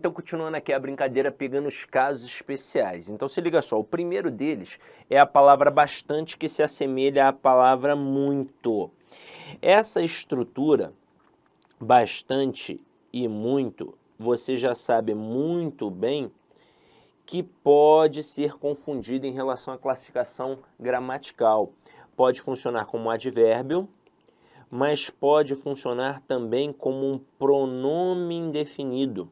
então continuando aqui a brincadeira, pegando os casos especiais. Então se liga só, o primeiro deles é a palavra bastante, que se assemelha à palavra muito. Essa estrutura, bastante e muito, você já sabe muito bem que pode ser confundido em relação à classificação gramatical. Pode funcionar como advérbio, mas pode funcionar também como um pronome indefinido.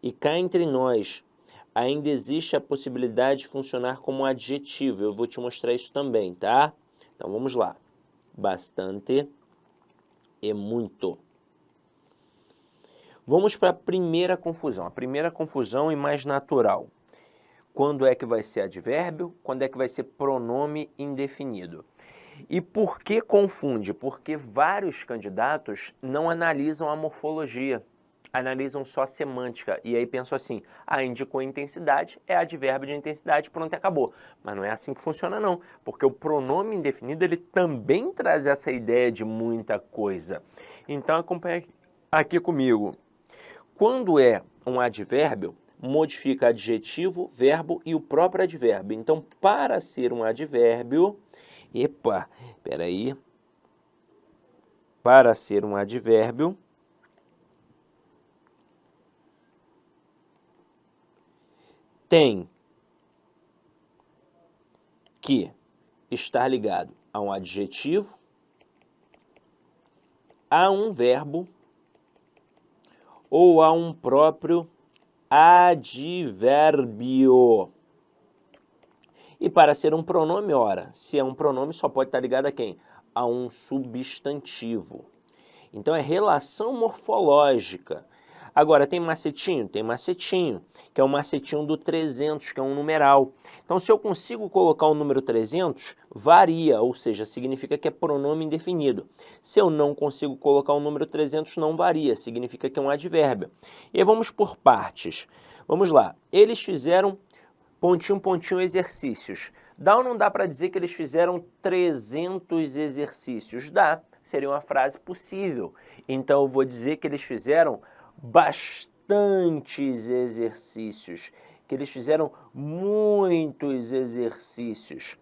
E cá entre nós, ainda existe a possibilidade de funcionar como adjetivo. Eu vou te mostrar isso também, tá? Então vamos lá. Bastante e muito. Vamos para a primeira confusão. A primeira confusão e mais natural. Quando é que vai ser advérbio? Quando é que vai ser pronome indefinido? E por que confunde? Porque vários candidatos não analisam a morfologia, analisam só a semântica. E aí pensam assim, indicou intensidade, é advérbio de intensidade, pronto, acabou. Mas não é assim que funciona não, porque o pronome indefinido ele também traz essa ideia de muita coisa. Então acompanha aqui comigo. Quando é um advérbio, modifica adjetivo, verbo e o próprio advérbio. Então, para ser um advérbio... Para ser um advérbio, tem que estar ligado a um adjetivo, a um verbo ou a um próprio advérbio. E para ser um pronome, ora, se é um pronome, só pode estar ligado a quem? A um substantivo. Então é relação morfológica. Agora, tem macetinho? Tem macetinho, que é o macetinho do 300, que é um numeral. Então, se eu consigo colocar o número 300, varia, ou seja, significa que é pronome indefinido. Se eu não consigo colocar o número 300, não varia, significa que é um advérbio. E aí vamos por partes. Vamos lá. Eles fizeram pontinho, pontinho, exercícios. Dá ou não dá para dizer que eles fizeram 300 exercícios? Dá, seria uma frase possível. Então eu vou dizer que eles fizeram bastantes exercícios, que eles fizeram muitos exercícios.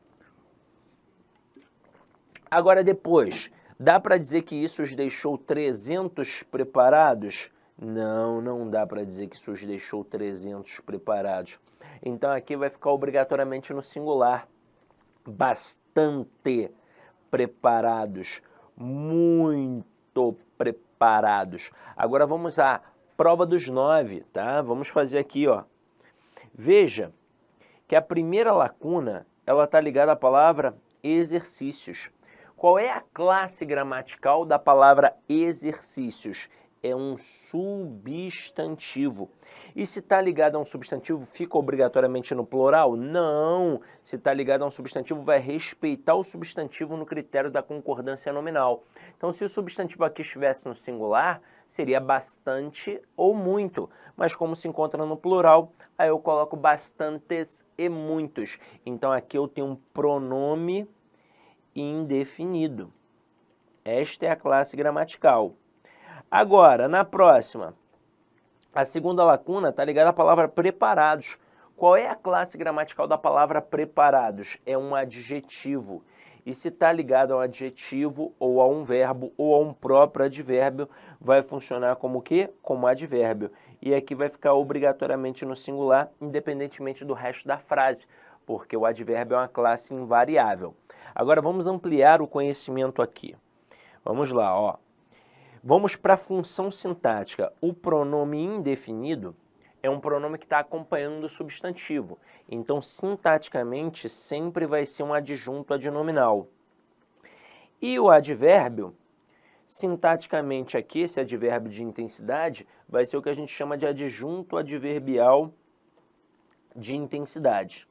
Agora depois, dá para dizer que isso os deixou 300 preparados? Não, não dá para dizer que isso os deixou 300 preparados. Então aqui vai ficar obrigatoriamente no singular. Bastante preparados, muito preparados. Agora vamos à prova dos 9, tá? Vamos fazer aqui, ó. Veja que a primeira lacuna, ela está ligada à palavra exercícios. Qual é a classe gramatical da palavra exercícios? É um substantivo. E se está ligado a um substantivo, fica obrigatoriamente no plural? Não. Se está ligado a um substantivo, vai respeitar o substantivo no critério da concordância nominal. Então, se o substantivo aqui estivesse no singular, seria bastante ou muito. Mas como se encontra no plural, aí eu coloco bastantes e muitos. Então, aqui eu tenho um pronome indefinido. Esta é a classe gramatical. Agora, na próxima, a segunda lacuna está ligada à palavra preparados. Qual é a classe gramatical da palavra preparados? É um adjetivo. E se está ligado a um adjetivo, ou a um verbo, ou a um próprio advérbio, vai funcionar como o quê? Como advérbio. E aqui vai ficar obrigatoriamente no singular, independentemente do resto da frase, porque o advérbio é uma classe invariável. Agora vamos ampliar o conhecimento aqui. Vamos lá, ó. Vamos para a função sintática. O pronome indefinido é um pronome que está acompanhando o substantivo. Então, sintaticamente, sempre vai ser um adjunto adnominal. E o advérbio, sintaticamente aqui, esse advérbio de intensidade, vai ser o que a gente chama de adjunto adverbial de intensidade.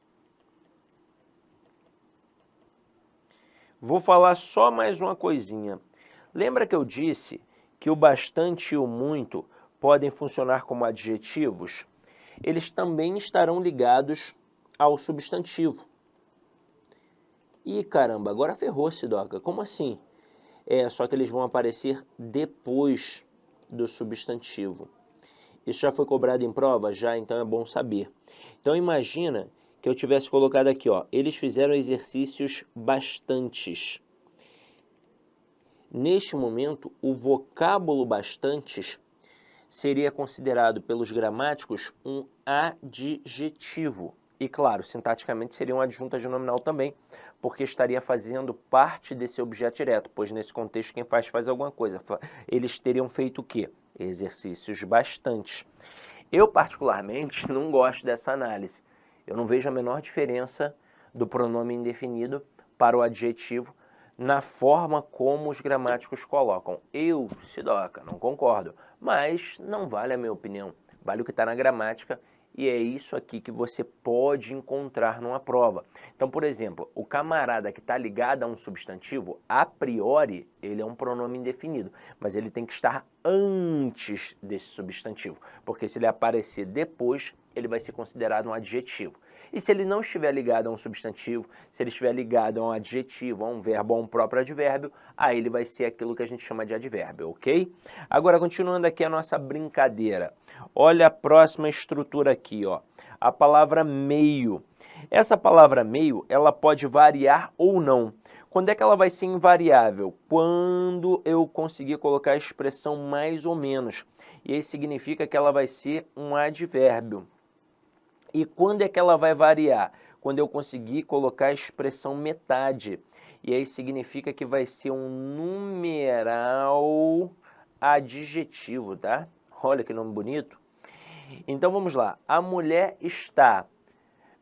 Vou falar só mais uma coisinha. Lembra que eu disse que o bastante e o muito podem funcionar como adjetivos? Eles também estarão ligados ao substantivo. Ih, caramba, agora ferrou-se, Doca. Como assim? Só que eles vão aparecer depois do substantivo. Isso já foi cobrado em prova? Já, então é bom saber. Então imagina que eu tivesse colocado aqui, ó, eles fizeram exercícios bastantes. Neste momento, o vocábulo bastantes seria considerado pelos gramáticos um adjetivo. E claro, sintaticamente seria um adjunto adnominal também, porque estaria fazendo parte desse objeto direto, pois nesse contexto quem faz alguma coisa. Eles teriam feito o quê? Exercícios bastantes. Eu particularmente não gosto dessa análise. Eu não vejo a menor diferença do pronome indefinido para o adjetivo na forma como os gramáticos colocam. Eu, Sidoca, não concordo, mas não vale a minha opinião, vale o que está na gramática e é isso aqui que você pode encontrar numa prova. Então, por exemplo, o camarada que está ligado a um substantivo, a priori, ele é um pronome indefinido, mas ele tem que estar antes desse substantivo, porque se ele aparecer depois, ele vai ser considerado um adjetivo. E se ele não estiver ligado a um substantivo, se ele estiver ligado a um adjetivo, a um verbo, a um próprio advérbio, aí ele vai ser aquilo que a gente chama de advérbio, ok? Agora, continuando aqui a nossa brincadeira. Olha a próxima estrutura aqui, ó. A palavra meio. Essa palavra meio, ela pode variar ou não. Quando é que ela vai ser invariável? Quando eu conseguir colocar a expressão mais ou menos. E aí significa que ela vai ser um advérbio. E quando é que ela vai variar? Quando eu conseguir colocar a expressão metade. E aí significa que vai ser um numeral adjetivo, tá? Olha que nome bonito. Então vamos lá. A mulher está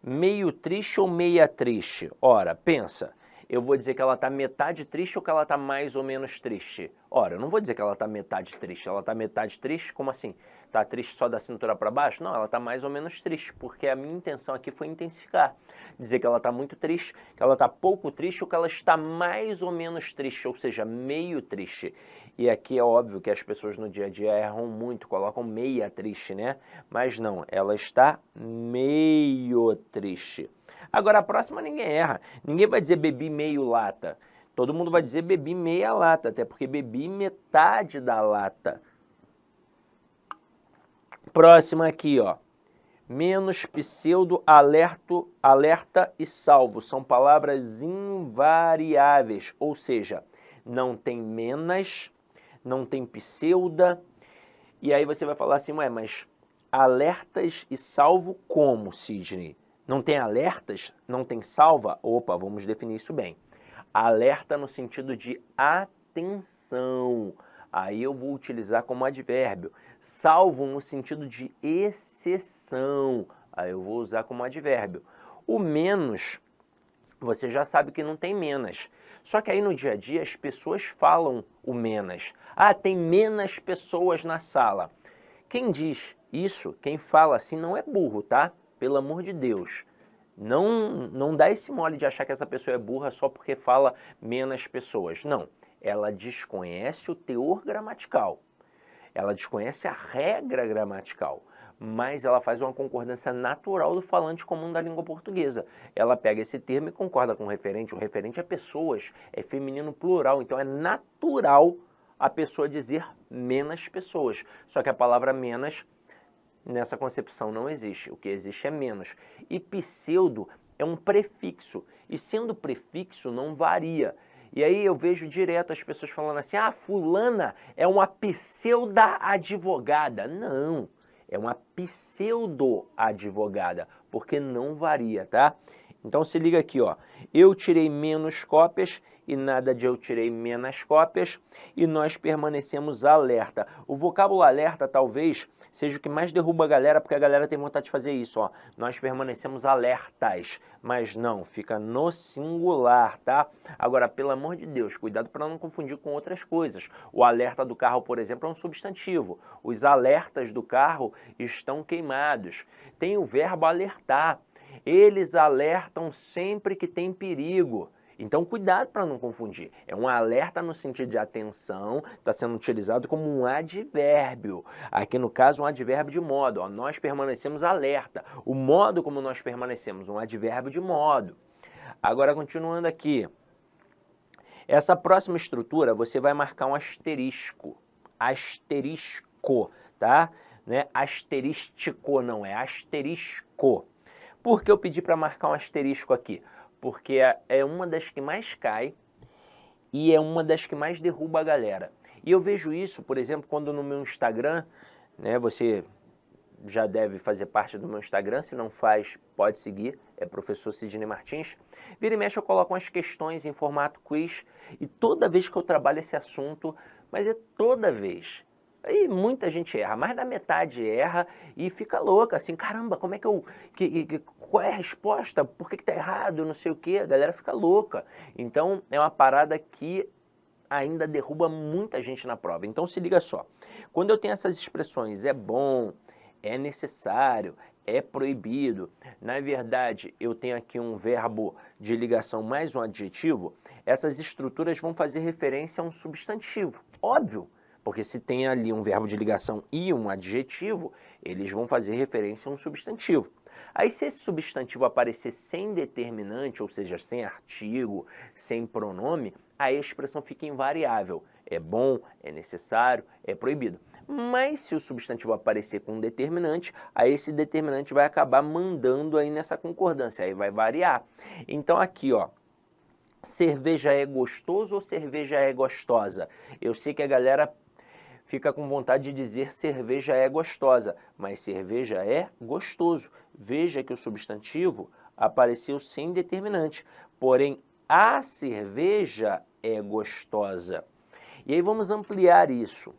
meio triste ou meia triste? Ora, pensa. Eu vou dizer que ela está metade triste ou que ela está mais ou menos triste? Ora, eu não vou dizer que ela está metade triste. Ela está metade triste? Como assim? Está triste só da cintura para baixo? Não, ela está mais ou menos triste, porque a minha intenção aqui foi intensificar. Dizer que ela está muito triste, que ela está pouco triste ou que ela está mais ou menos triste, ou seja, meio triste. E aqui é óbvio que as pessoas no dia a dia erram muito, colocam meia triste, né? Mas não, ela está meio triste. Agora, a próxima ninguém erra. Ninguém vai dizer bebi meio lata. Todo mundo vai dizer bebi meia lata, até porque bebi metade da lata. Próxima aqui, ó. Menos, pseudo, alerta e salvo. São palavras invariáveis, ou seja, não tem menos, não tem pseuda. E aí você vai falar assim, ué, mas alertas e salvo como, Sidney? Não tem alertas? Não tem salva? Opa, vamos definir isso bem. Alerta no sentido de atenção. Aí eu vou utilizar como advérbio. Salvo no sentido de exceção. Aí eu vou usar como advérbio. O menos, você já sabe que não tem menos. Só que aí no dia a dia as pessoas falam o menos. Ah, tem menos pessoas na sala. Quem diz isso, quem fala assim não é burro, tá? Pelo amor de Deus. Não dá esse mole de achar que essa pessoa é burra só porque fala menos pessoas. Não. Ela desconhece o teor gramatical. Ela desconhece a regra gramatical. Mas ela faz uma concordância natural do falante comum da língua portuguesa. Ela pega esse termo e concorda com o referente. O referente é pessoas, é feminino plural. Então é natural a pessoa dizer menos pessoas. Só que a palavra menos nessa concepção não existe. O que existe é menos. E pseudo é um prefixo. E sendo prefixo não varia. E aí eu vejo direto as pessoas falando assim, ah, fulana é uma pseudo-advogada. Não, é uma pseudo-advogada, porque não varia, tá? Então se liga aqui, ó. Eu tirei menos cópias e nada de eu tirei menos cópias e nós permanecemos alerta. O vocábulo alerta talvez seja o que mais derruba a galera, porque a galera tem vontade de fazer isso, ó. Nós permanecemos alertas, mas não, fica no singular, tá? Agora, pelo amor de Deus, cuidado para não confundir com outras coisas. O alerta do carro, por exemplo, é um substantivo. Os alertas do carro estão queimados. Tem o verbo alertar. Eles alertam sempre que tem perigo. Então, cuidado para não confundir. É um alerta no sentido de atenção, está sendo utilizado como um advérbio. Aqui, no caso, um advérbio de modo. Ó, nós permanecemos alerta. O modo como nós permanecemos, um advérbio de modo. Agora, continuando aqui. Essa próxima estrutura, você vai marcar um asterisco. Asterisco, tá? Não é asterístico, não, é asterisco. Por que eu pedi para marcar um asterisco aqui? Porque é uma das que mais cai e é uma das que mais derruba a galera. E eu vejo isso, por exemplo, quando no meu Instagram, né, você já deve fazer parte do meu Instagram, se não faz, pode seguir, é professor Sidney Martins. Vira e mexe eu coloco umas questões em formato quiz e toda vez que eu trabalho esse assunto, mas é toda vez. Aí muita gente erra, mais da metade erra e fica louca, assim, caramba, como é que eu... qual é a resposta? Por que tá errado? Não sei o quê. A galera fica louca. Então é uma parada que ainda derruba muita gente na prova. Então se liga só, quando eu tenho essas expressões, é bom, é necessário, é proibido, na verdade eu tenho aqui um verbo de ligação mais um adjetivo, essas estruturas vão fazer referência a um substantivo, óbvio, porque se tem ali um verbo de ligação e um adjetivo, eles vão fazer referência a um substantivo. Aí se esse substantivo aparecer sem determinante, ou seja, sem artigo, sem pronome, aí a expressão fica invariável. É bom, é necessário, é proibido. Mas se o substantivo aparecer com um determinante, aí esse determinante vai acabar mandando aí nessa concordância, aí vai variar. Então aqui, ó, cerveja é gostoso ou cerveja é gostosa? Eu sei que a galera fica com vontade de dizer cerveja é gostosa, mas cerveja é gostoso. Veja que o substantivo apareceu sem determinante, porém a cerveja é gostosa. E aí vamos ampliar isso.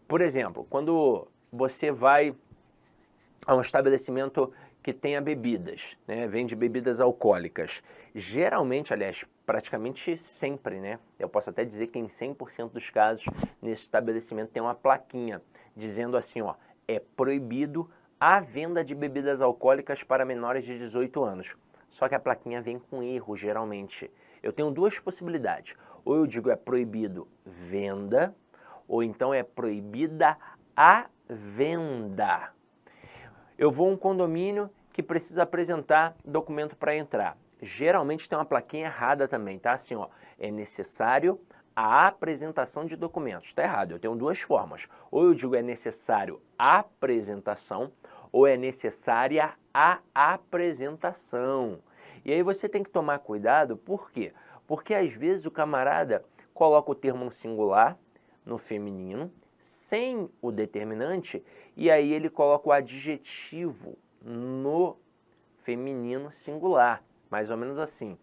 Por exemplo, quando você vai a um estabelecimento que tenha bebidas, né, vende bebidas alcoólicas, geralmente, aliás, praticamente sempre, né, eu posso até dizer que em 100% dos casos, nesse estabelecimento tem uma plaquinha dizendo assim, ó, é proibido a venda de bebidas alcoólicas para menores de 18 anos. Só que a plaquinha vem com erro, geralmente. Eu tenho duas possibilidades. Ou eu digo é proibido venda, ou então é proibida a venda. Eu vou a um condomínio que precisa apresentar documento para entrar. Geralmente tem uma plaquinha errada também, tá? Assim, ó, é necessário a apresentação de documentos. Está errado, eu tenho duas formas. Ou eu digo é necessário a apresentação, ou é necessária a apresentação. E aí você tem que tomar cuidado, por quê? Porque às vezes o camarada coloca o termo no singular, no feminino, sem o determinante, e aí ele coloca o adjetivo no feminino singular, mais ou menos assim.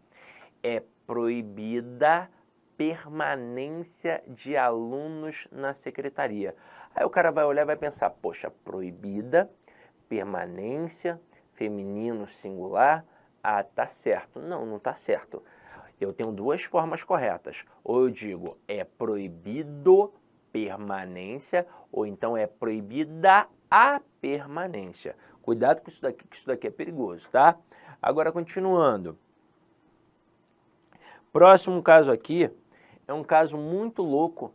É proibida permanência de alunos na secretaria. Aí o cara vai olhar e vai pensar, poxa, proibida permanência, feminino singular, ah, tá certo. Não, não tá certo. Eu tenho duas formas corretas. Ou eu digo, é proibido permanência, ou então é proibida a permanência. Cuidado com isso daqui, que isso daqui é perigoso, tá? Agora, continuando. Próximo caso aqui é um caso muito louco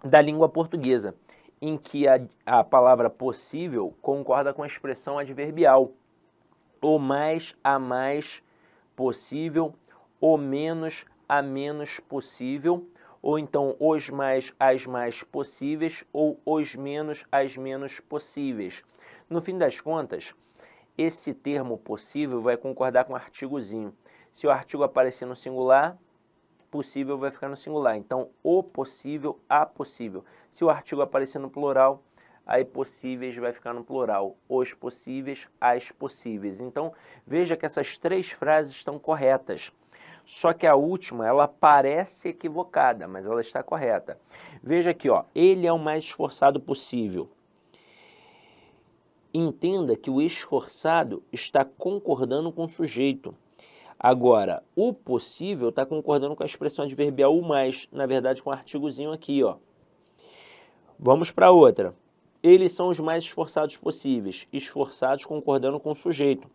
da língua portuguesa, em que a palavra possível concorda com a expressão adverbial. O mais a mais possível, o menos a menos possível, ou então os mais as mais possíveis, ou os menos as menos possíveis. No fim das contas, esse termo possível vai concordar com o artigozinho. Se o artigo aparecer no singular, possível vai ficar no singular. Então, o possível, a possível. Se o artigo aparecer no plural, aí possíveis vai ficar no plural. Os possíveis, as possíveis. Então, veja que essas três frases estão corretas. Só que a última, ela parece equivocada, mas ela está correta. Veja aqui, ó, ele é o mais esforçado possível. Entenda que o esforçado está concordando com o sujeito. Agora, o possível está concordando com a expressão adverbial o mais, na verdade com o artigozinho aqui, ó. Vamos para outra. Eles são os mais esforçados possíveis. Esforçados concordando com o sujeito.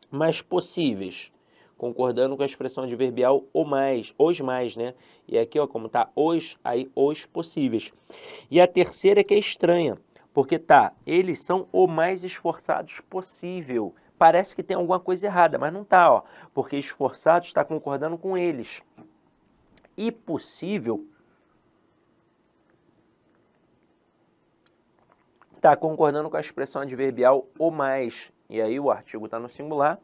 Mais possíveis, concordando com a expressão adverbial o mais, os mais, né? E aqui, ó, como tá os, aí os possíveis. E a terceira é que é estranha, porque tá, eles são o mais esforçados possível. Parece que tem alguma coisa errada, mas não tá, ó, porque esforçados está concordando com eles. E possível está concordando com a expressão adverbial o mais. E aí o artigo está no singular,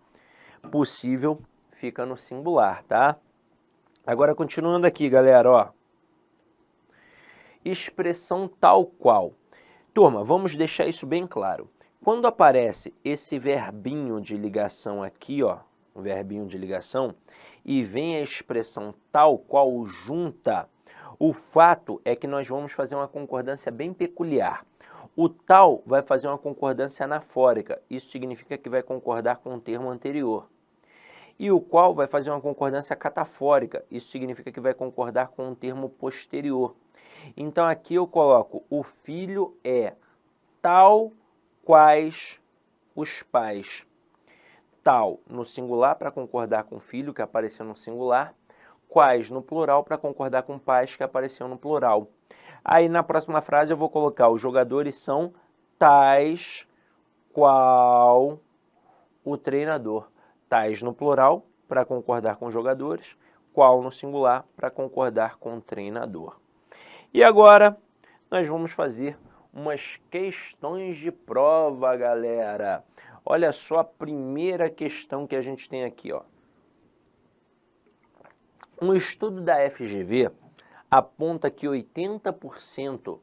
possível fica no singular, tá? Agora, continuando aqui, galera, ó. Expressão tal qual. Turma, vamos deixar isso bem claro. Quando aparece esse verbinho de ligação aqui, ó, o verbinho de ligação, e vem a expressão tal qual junta, o fato é que nós vamos fazer uma concordância bem peculiar. O tal vai fazer uma concordância anafórica, isso significa que vai concordar com o termo anterior. E o qual vai fazer uma concordância catafórica, isso significa que vai concordar com o termo posterior. Então aqui eu coloco o filho é tal quais os pais. Tal no singular para concordar com filho, que apareceu no singular. Quais no plural para concordar com pais, que apareceu no plural. Aí na próxima frase eu vou colocar os jogadores são tais qual o treinador. Tais no plural para concordar com jogadores, qual no singular para concordar com o treinador. E agora nós vamos fazer umas questões de prova, galera. Olha só a primeira questão que a gente tem aqui, ó. Um estudo da FGV aponta que 80%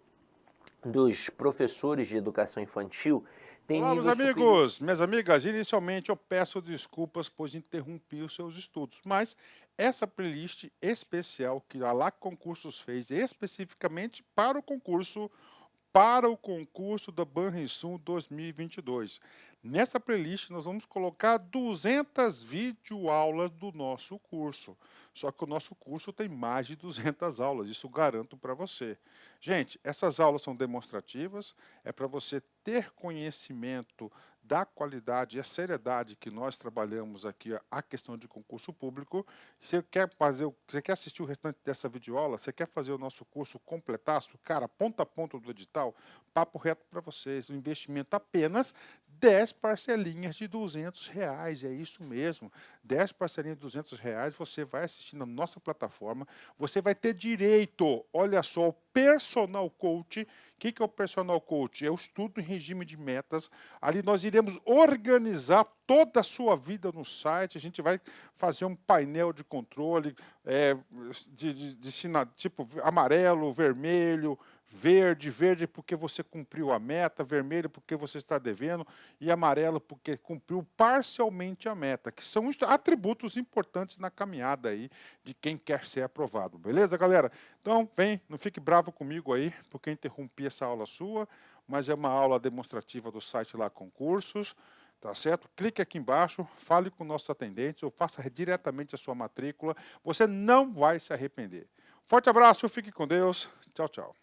dos professores de educação infantil têm Olá, meus nível superior. amigos, minhas amigas. Inicialmente eu peço desculpas por interromper os seus estudos, mas essa playlist especial que a LAC Concursos fez especificamente para o concurso da Banrisul 2022. Nessa playlist nós vamos colocar 200 videoaulas do nosso curso. Só que o nosso curso tem mais de 200 aulas, isso garanto para você. Gente, essas aulas são demonstrativas, é para você ter conhecimento da qualidade e a seriedade que nós trabalhamos aqui a questão de concurso público. Você quer assistir o restante dessa videoaula? Você quer fazer o nosso curso completaço? Cara, ponta a ponta do edital, papo reto para vocês, um investimento apenas 10 parcelinhas de R$200, é isso mesmo. 10 parcelinhas de R$200, você vai assistir na nossa plataforma, você vai ter direito, olha só, o personal coach. O que é o personal coach? É o estudo em regime de metas. Ali nós iremos organizar toda a sua vida no site, a gente vai fazer um painel de controle tipo amarelo, vermelho, verde porque você cumpriu a meta, vermelho porque você está devendo e amarelo porque cumpriu parcialmente a meta, que são atributos importantes na caminhada aí de quem quer ser aprovado, beleza, galera? Então, vem, não fique bravo comigo aí, porque interrompi essa aula sua, mas é uma aula demonstrativa do site lá Concursos, tá certo? Clique aqui embaixo, fale com nossos atendentes ou faça diretamente a sua matrícula, você não vai se arrepender. Forte abraço, fique com Deus, tchau, tchau.